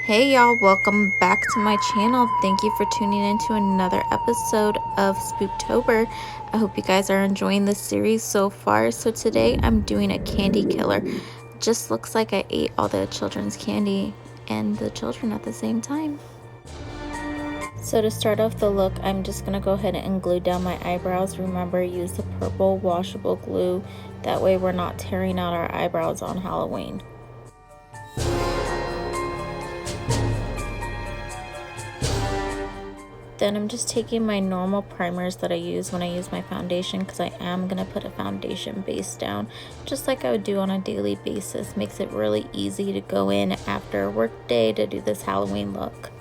Hey y'all, welcome back to my channel. Thank you for tuning in to another episode of Spooktober. I hope you guys are enjoying this series so far. So today I'm doing a candy killer. Just looks like I ate all the children's candy and the children at the same time. So to start off the look, I'm just going to go ahead and glue down my eyebrows. Remember, use the purple washable glue. That way we're not tearing out our eyebrows on Halloween. Then I'm just taking my normal primers that I use when I use my foundation, because I am going to put a foundation base down just like I would do on a daily basis. Makes it really easy to go in after a work day to do this Halloween look.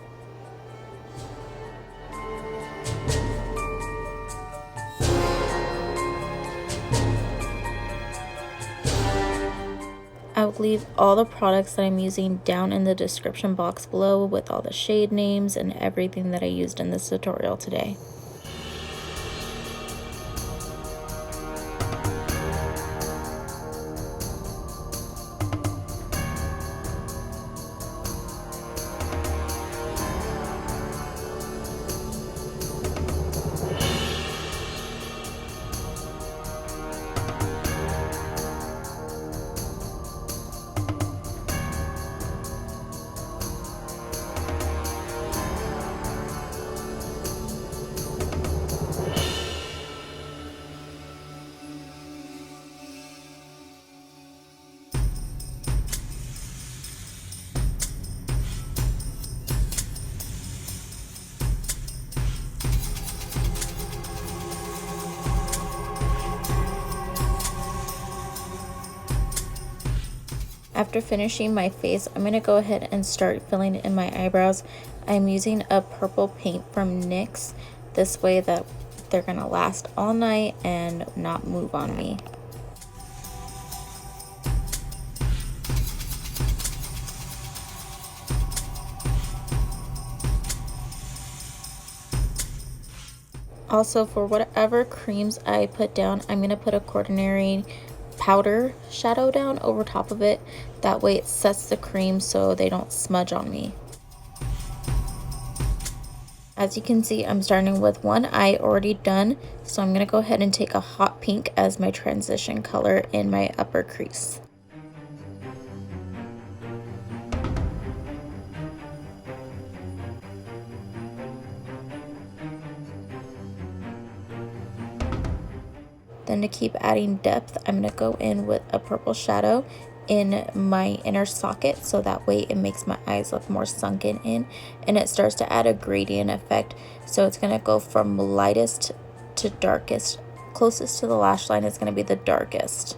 I will leave all the products that I'm using down in the description box below with all the shade names and everything that I used in this tutorial today. After finishing my face, I'm going to go ahead and start filling in my eyebrows. I'm using a purple paint from Nyx. This way that they're going to last all night and not move on me. Also, for whatever creams I put down, I'm going to put a coordinating powder shadow down over top of it. That way it sets the cream so they don't smudge on me. As you can see, I'm starting with one eye already done, so I'm going to go ahead and take a hot pink as my transition color in my upper crease. Then to keep adding depth, I'm going to go in with a purple shadow in my inner socket, so that way it makes my eyes look more sunken in, and it starts to add a gradient effect. So it's going to go from lightest to darkest. Closest to the lash line is going to be the darkest.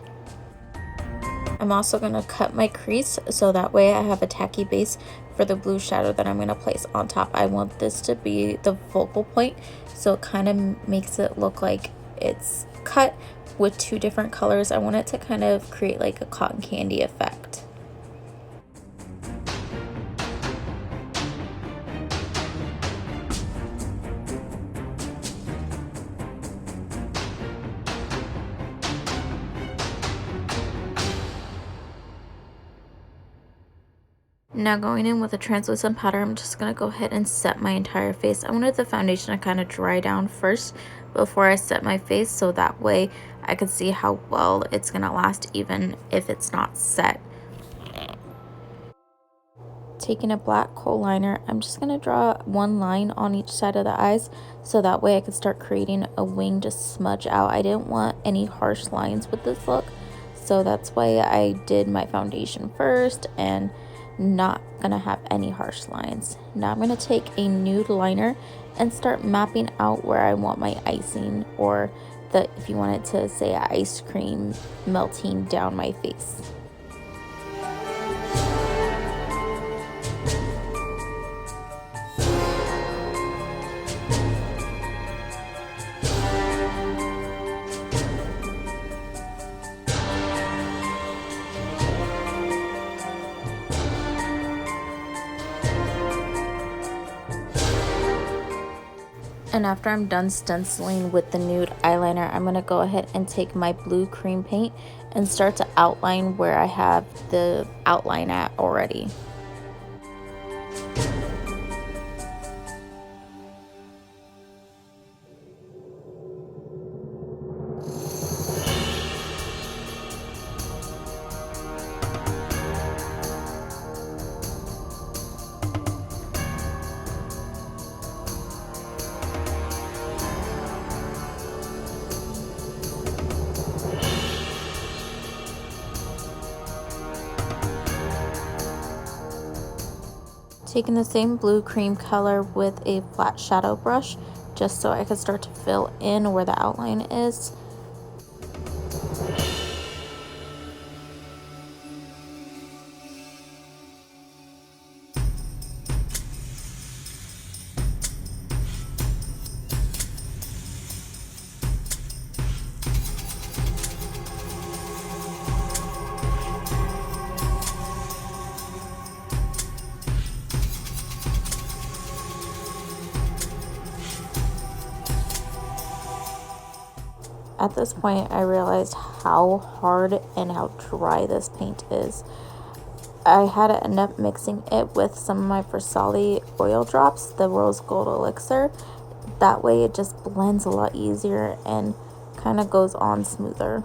I'm also going to cut my crease so that way I have a tacky base for the blue shadow that I'm going to place on top. I want this to be the focal point, so it kind of makes it look like it's cut with two different colors. I want it to kind of create like a cotton candy effect. Now going in with a translucent powder, I'm just going to go ahead and set my entire face. I wanted the foundation to kind of dry down first before I set my face, so that way I could see how well it's going to last even if it's not set. Taking a black kohl liner, I'm just going to draw one line on each side of the eyes, so that way I could start creating a wing to smudge out. I didn't want any harsh lines with this look, so that's why I did my foundation first and not gonna have any harsh lines. Now I'm gonna take a nude liner and start mapping out where I want my icing, or the, if you wanted to say, ice cream melting down my face. And after I'm done stenciling with the nude eyeliner, I'm going to go ahead and take my blue cream paint and start to outline where I have the outline at already. Taking the same blue cream color with a flat shadow brush, just so I can start to fill in where the outline is. At this point, I realized how hard and how dry this paint is. I had to end up mixing it with some of my FARSÁLI oil drops, the rose gold elixir. That way it just blends a lot easier and kind of goes on smoother.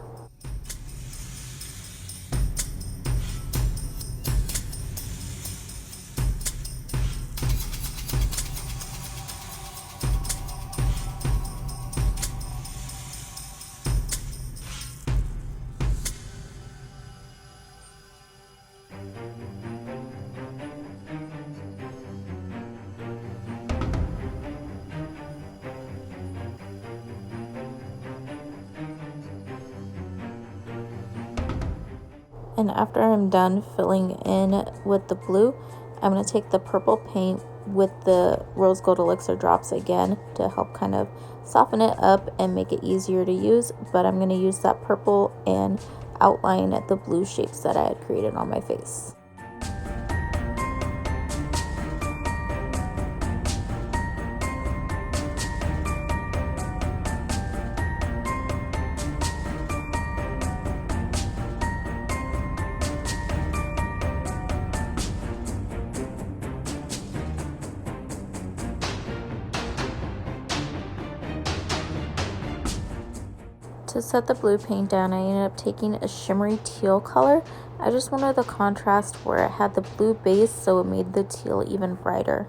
And after I'm done filling in with the blue, I'm going to take the purple paint with the rose gold elixir drops again to help kind of soften it up and make it easier to use. But I'm going to use that purple and outline the blue shapes that I had created on my face. To set the blue paint down, I ended up taking a shimmery teal color. I just wanted the contrast where it had the blue base, so it made the teal even brighter.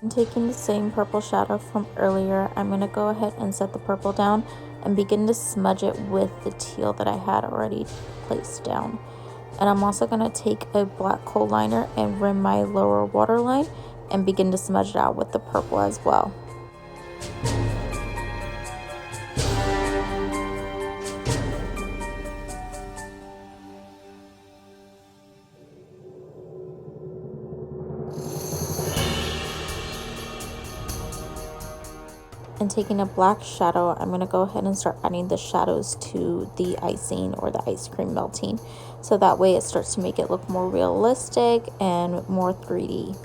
And taking the same purple shadow from earlier, I'm going to go ahead and set the purple down and begin to smudge it with the teal that I had already placed down. And I'm also going to take a black kohl liner and rim my lower waterline and begin to smudge it out with the purple as well. And taking a black shadow, I'm going to go ahead and start adding the shadows to the icing or the ice cream melting, so that way it starts to make it look more realistic and more 3D.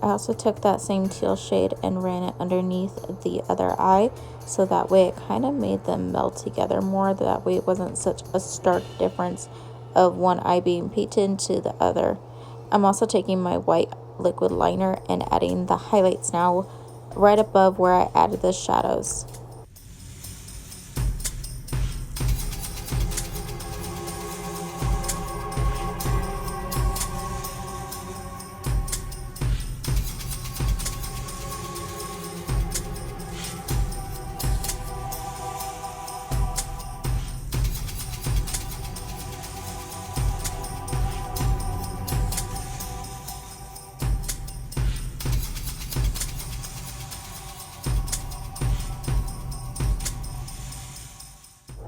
I also took that same teal shade and ran it underneath the other eye, so that way it kind of made them meld together more. That way it wasn't such a stark difference of one eye being painted to the other. I'm also taking my white liquid liner and adding the highlights now right above where I added the shadows.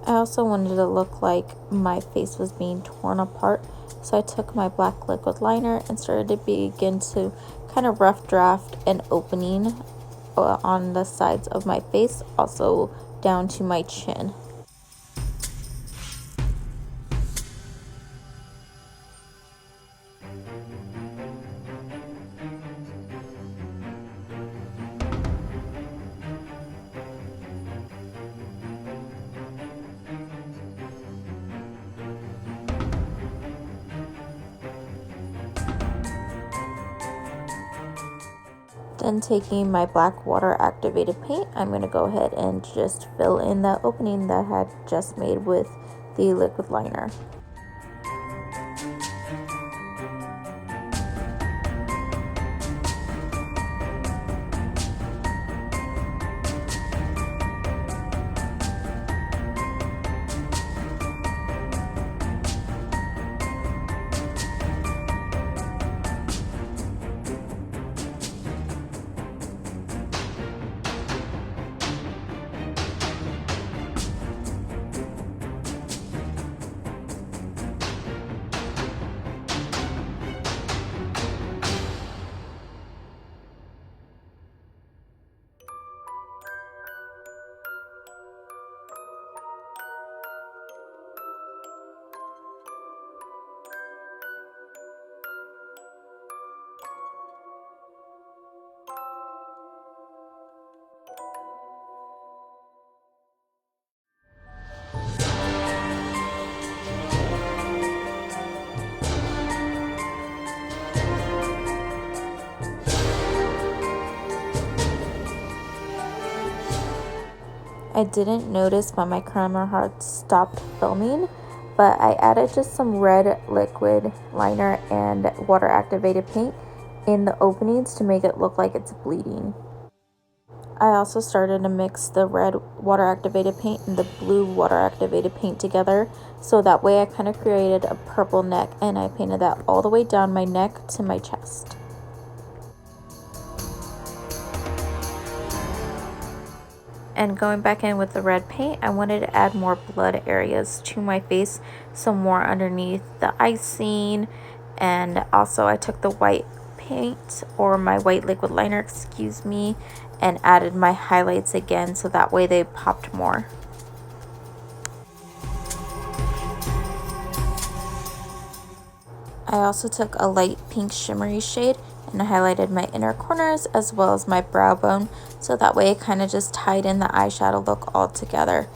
I also wanted it to look like my face was being torn apart, So I took my black liquid liner and started to begin to kind of rough draft an opening on the sides of my face, also down to my chin. Then taking my black water activated paint, I'm going to go ahead and just fill in that opening that I had just made with the liquid liner. I didn't notice when my camera had stopped filming, but I added just some red liquid liner and water activated paint in the openings to make it look like it's bleeding. I also started to mix the red water activated paint and the blue water activated paint together, so that way I kind of created a purple neck, and I painted that all the way down my neck to my chest. And going back in with the red paint, I wanted to add more blood areas to my face, so more underneath the icing. And also I took the white paint, or my white liquid liner, excuse me, and added my highlights again, so that way they popped more. I also took a light pink shimmery shade and I highlighted my inner corners as well as my brow bone, so that way it kind of just tied in the eyeshadow look all together.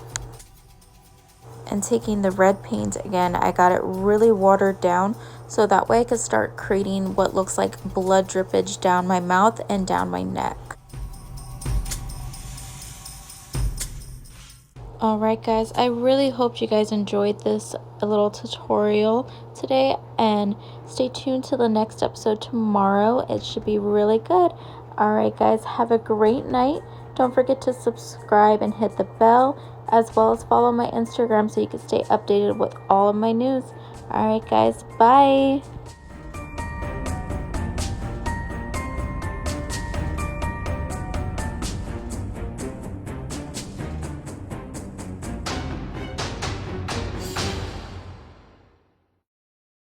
And taking the red paint again, I got it really watered down, so that way I could start creating what looks like blood drippage down my mouth and down my neck. Alright guys, I really hope you guys enjoyed this little tutorial today, and stay tuned to the next episode tomorrow. It should be really good. Alright guys, have a great night. Don't forget to subscribe and hit the bell, as well as follow my Instagram so you can stay updated with all of my news. Alright guys, bye!